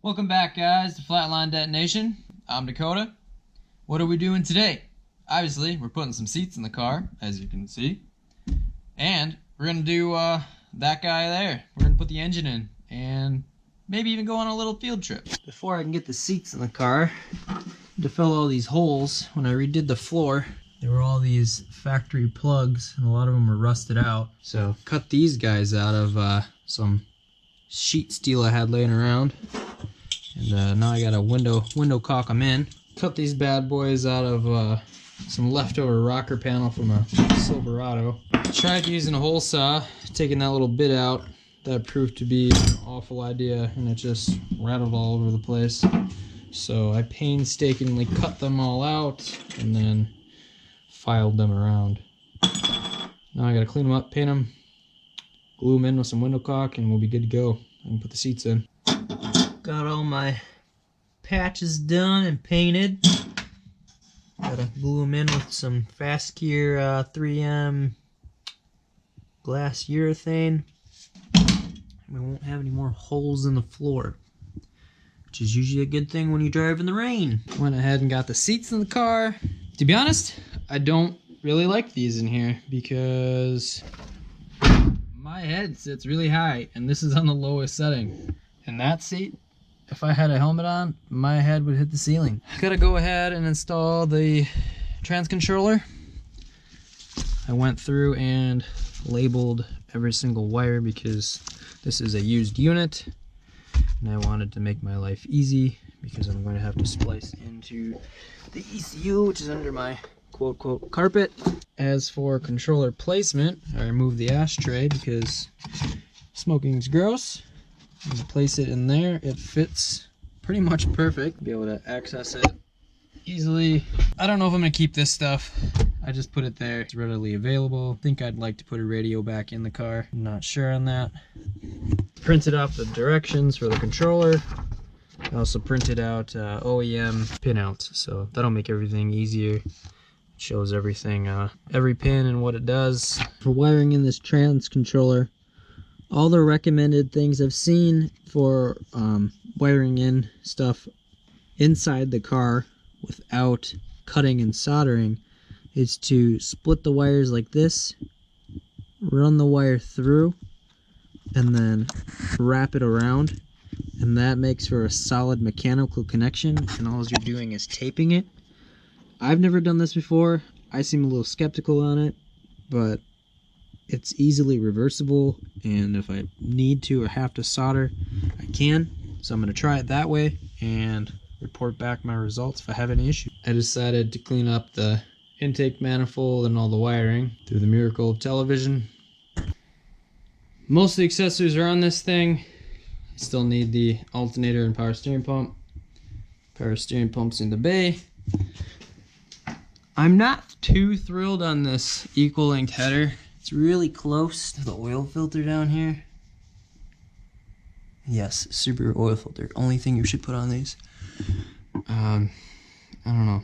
Welcome back, guys, to Flatline Detonation. I'm Dakota. What are we doing today? Obviously, we're putting some seats in the car, as you can see. And we're going to do that guy there. We're going to put the engine in and maybe even go on a little field trip. Before I can get the seats in the car, to fill all these holes, when I redid the floor, there were all these factory plugs, and a lot of them were rusted out. So cut these guys out of some sheet steel I had laying around. And now I got a window caulk them in. Cut these bad boys out of some leftover rocker panel from a Silverado. Tried using a hole saw, taking that little bit out. That proved to be an awful idea, and it just rattled all over the place. So I painstakingly cut them all out and then filed them around. Now I gotta clean them up, paint them, glue them in with some window caulk, and we'll be good to go. I can put the seats in. Got all my patches done and painted. Gotta glue them in with some Fast Gear 3M glass urethane. We won't have any more holes in the floor, which is usually a good thing when you drive in the rain. Went ahead and got the seats in the car. To be honest, I don't really like these in here because my head sits really high and this is on the lowest setting. And that seat, if I had a helmet on, my head would hit the ceiling. Gotta go ahead and install the trans controller. I went through and labeled every single wire because this is a used unit and I wanted to make my life easy because I'm going to have to splice into the ECU, which is under my quote carpet. As for controller placement, I removed the ashtray because smoking's gross. I'm gonna place it in there. It fits pretty much perfect. Be able to access it easily. I don't know if I'm gonna keep this stuff. I just put it there. It's readily available. I think I'd like to put a radio back in the car. I'm not sure on that. Printed off the directions for the controller. I also printed out OEM pinouts, so that'll make everything easier. It shows everything, every pin and what it does. For wiring in this trans controller, all the recommended things I've seen for wiring in stuff inside the car without cutting and soldering is to split the wires like this, run the wire through, and then wrap it around, and that makes for a solid mechanical connection, and all you're doing is taping it. I've never done this before. I seem a little skeptical on it, but it's easily reversible, and if I need to or have to solder, I can. So I'm going to try it that way and report back my results if I have any issues. I decided to clean up the intake manifold and all the wiring through the miracle of television. Most of the accessories are on this thing. Still need the alternator and power steering pump. Power steering pump's in the bay. I'm not too thrilled on this equal length header. It's really close to the oil filter down here. Yes, super oil filter. Only thing you should put on these. I don't know.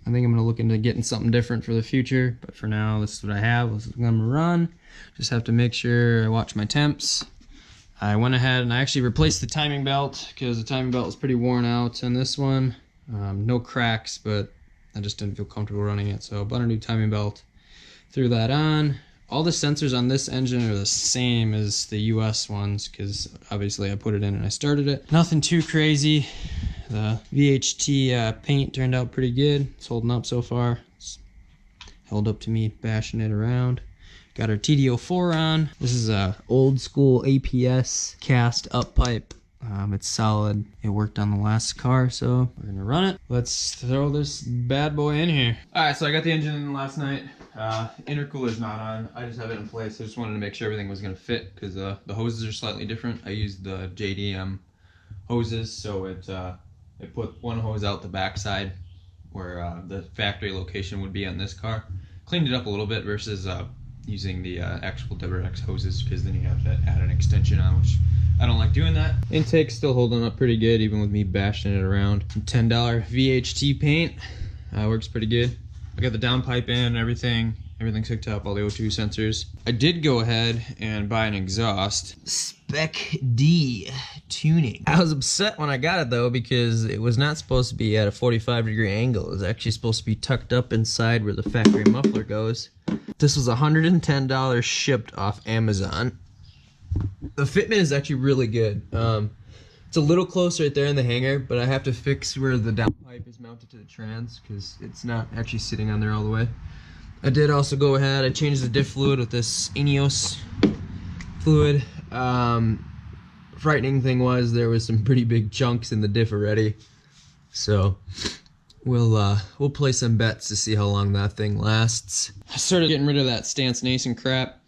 I think I'm going to look into getting something different for the future. But for now, this is what I have. This is what I'm going to run. Just have to make sure I watch my temps. I went ahead and I actually replaced the timing belt because the timing belt was pretty worn out on this one. No cracks, but I just didn't feel comfortable running it. So I bought a new timing belt. Threw that on. All the sensors on this engine are the same as the US ones because obviously I put it in and I started it. Nothing too crazy. The VHT paint turned out pretty good. It's holding up so far. It's held up to me bashing it around. Got our TD04 on. This is a old school APS cast up pipe. It's solid. It worked on the last car, so we're gonna run it. Let's throw this bad boy in here. All right, so I got the engine in last night. Intercooler's not on. I just have it in place. I just wanted to make sure everything was gonna fit because the hoses are slightly different. I used the JDM hoses, so it put one hose out the backside where the factory location would be on this car. Cleaned it up a little bit versus using the actual WRX hoses because then you have to add an extension on, which I don't like doing that. Intake's still holding up pretty good even with me bashing it around. Some $10 VHT paint works pretty good. I got the downpipe in and everything, Everything's hooked up, all the O2 sensors. I did go ahead and buy an exhaust. Spec D tuning. I was upset when I got it though because it was not supposed to be at a 45-degree angle. It was actually supposed to be tucked up inside where the factory muffler goes. This was $110 shipped off Amazon. The fitment is actually really good. It's a little close right there in the hanger, but I have to fix where the downpipe is mounted to the trans because it's not actually sitting on there all the way. I did also go ahead, I changed the diff fluid with this Ineos fluid. Frightening thing was there was some pretty big chunks in the diff already. So we'll play some bets to see how long that thing lasts. I started getting rid of that stance nascent crap,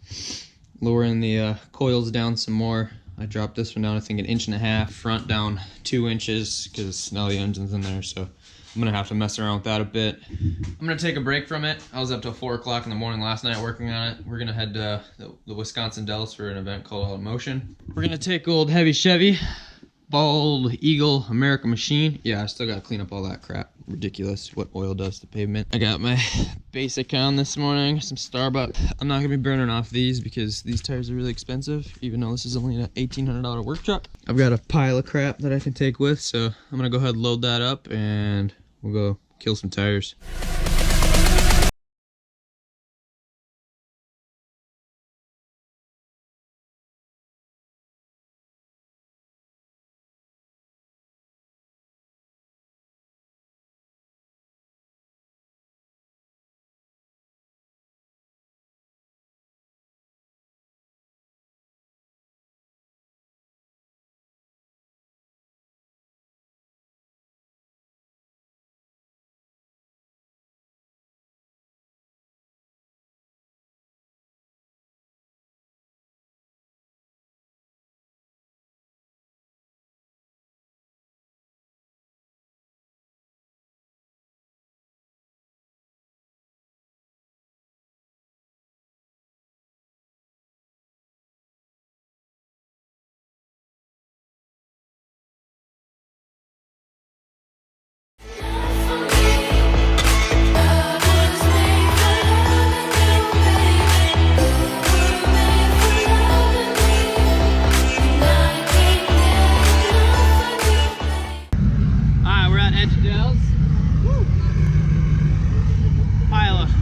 lowering the coils down some more. I dropped this one down, I think 1.5 inches, front down 2 inches, because now the engine's in there, so I'm gonna have to mess around with that a bit. I'm gonna take a break from it. I was up till 4 o'clock in the morning last night working on it. We're gonna head to the Wisconsin Dells for an event called All in Motion. We're gonna take old heavy Chevy, Bald Eagle American Machine. Yeah, I still gotta clean up all that crap. Ridiculous what oil does to pavement. I got my basic on this morning, some Starbucks. I'm not gonna be burning off these because these tires are really expensive, even though this is only an $1,800 work truck. I've got a pile of crap that I can take with, so I'm gonna go ahead and load that up and we'll go kill some tires.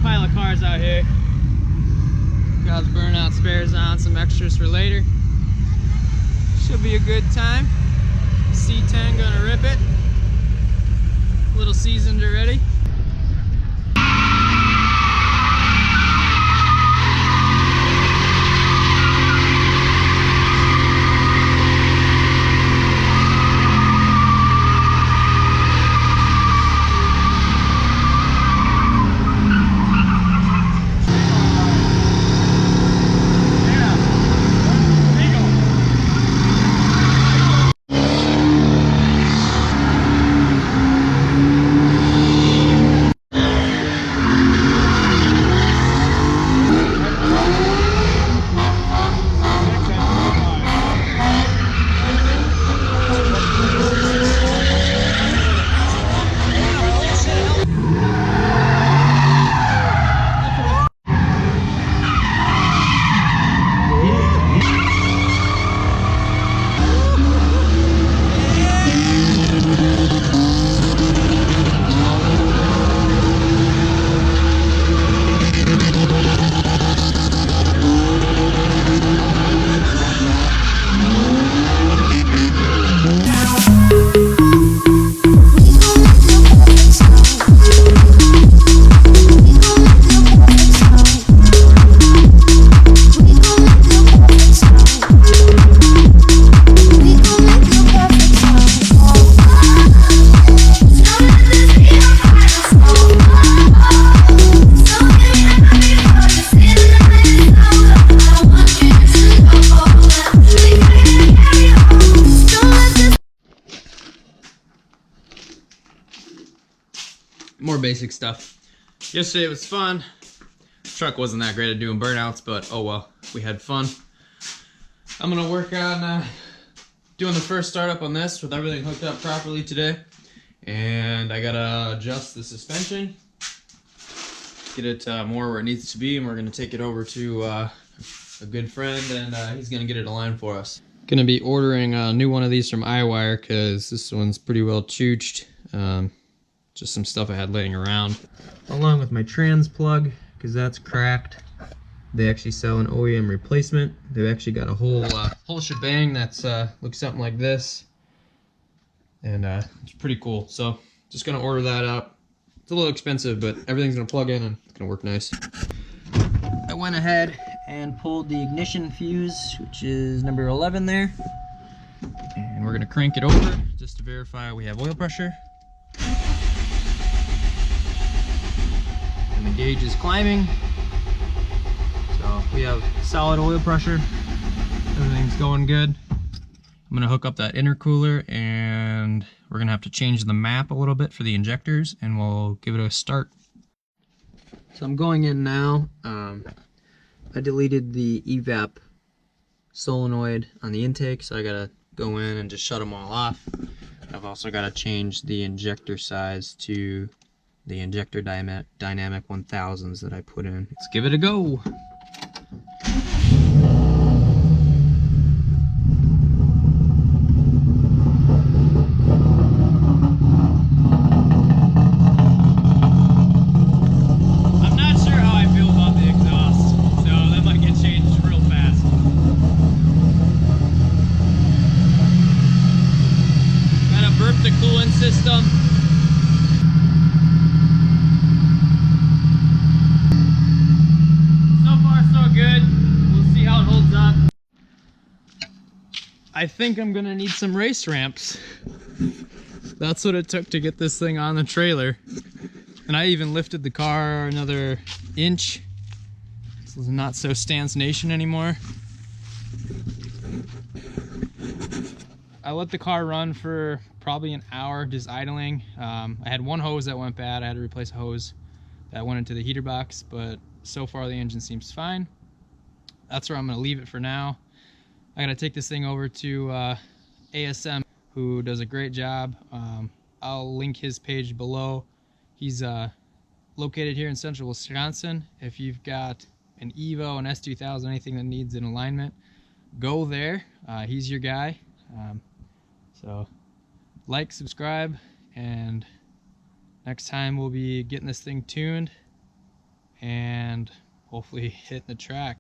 Pile of cars out here. Got the burnout spares on, some extras for later. Should be a good time. C10 gonna rip it. A little seasoned already. More basic stuff. Yesterday was fun. Truck wasn't that great at doing burnouts, but oh well, we had fun. I'm gonna work on doing the first startup on this with everything hooked up properly today. And I gotta adjust the suspension. get it more where it needs to be, and we're going to take it over to a good friend, and he's going to get it aligned for us. Going to be ordering a new one of these from iWire because this one's pretty well chooched. Just some stuff I had laying around. Along with my trans plug, because that's cracked. They actually sell an OEM replacement. They've actually got a whole shebang that's looks something like this. And it's pretty cool. So just gonna order that up. It's a little expensive, but everything's gonna plug in and it's gonna work nice. I went ahead and pulled the ignition fuse, which is number 11 there. And we're gonna crank it over just to verify we have oil pressure. And the gauge is climbing. So we have solid oil pressure. Everything's going good. I'm gonna hook up that intercooler, and we're gonna have to change the map a little bit for the injectors, and we'll give it a start. So I'm going in now. I deleted the evap solenoid on the intake, so I gotta go in and just shut them all off. I've also gotta change the injector size to the injector dynamic 1000s that I put in. Let's give it a go. The coolant system. So far so good. We'll see how it holds up. I think I'm gonna need some race ramps. That's what it took to get this thing on the trailer. And I even lifted the car another inch. This is not so stance nation anymore. I let the car run for probably an hour just idling. I had one hose that went bad. I had to replace a hose that went into the heater box, but so far the engine seems fine. That's where I'm gonna leave it for now. I gotta take this thing over to ASM, who does a great job. I'll link his page below. He's located here in central Wisconsin. If you've got an Evo, an S2000, anything that needs an alignment, go there. He's your guy. So like, subscribe, and next time we'll be getting this thing tuned and hopefully hitting the track.